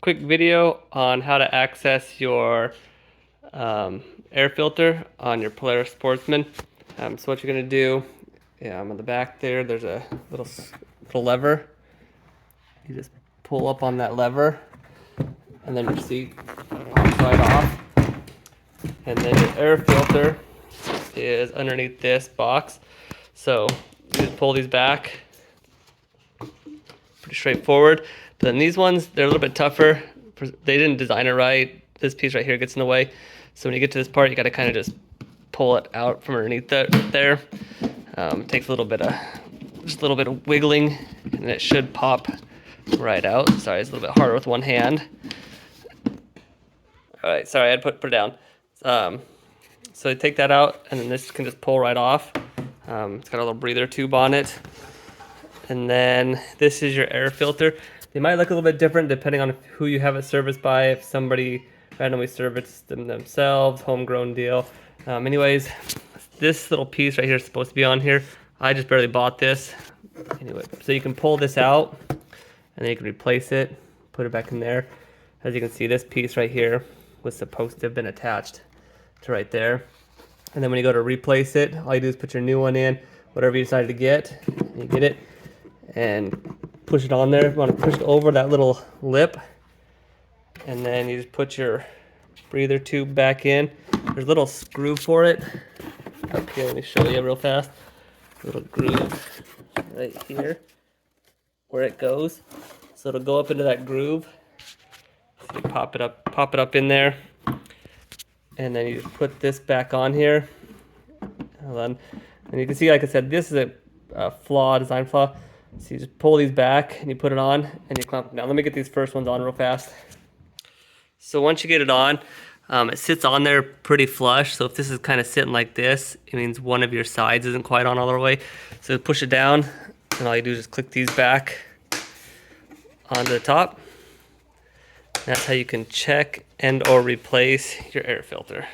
quick video on how to access your air filter on your Polaris Sportsman. So what you're gonna do, on the back there's a little lever. You just pull up on that lever, and then your seat pops right off. And then your air filter is underneath this box. So you just pull these back. Pretty straightforward. But then these ones, they're a little bit tougher. They didn't design it right. This piece right here gets in the way. So when you get to this part, you got to kind of just pull it out from underneath there. It takes just a little bit of wiggling, and it should pop right out. Sorry, it's a little bit harder with one hand. All right, sorry, I had to put it down. So you take that out, and then this can just pull right off. It's got a little breather tube on it. And then this is your air filter. They might look a little bit different depending on who you have it serviced by. If somebody randomly serviced them themselves, homegrown deal. Anyways, this little piece right here is supposed to be on here. I just barely bought this. Anyway, so you can pull this out, and then you can replace it, put it back in there. As you can see, this piece right here was supposed to have been attached to right there. And then when you go to replace it, all you do is put your new one in, whatever you decided to get, you get it, and push it on there. You want to push it over that little lip, and then you just put your breather tube back in. There's a little screw for it up here. Let me show you real fast. A little groove right here where it goes. So it'll go up into that groove. So you pop it up in there, and then you just put this back on here. Hold on. And you can see, like I said, this is a design flaw. So you just pull these back and you put it on and you clamp. Now let me get these first ones on real fast. So once you get it on, it sits on there pretty flush. So if this is kind of sitting like this, it means one of your sides isn't quite on all the way. So push it down, and all you do is just click these back onto the top. That's how you can check and or replace your air filter.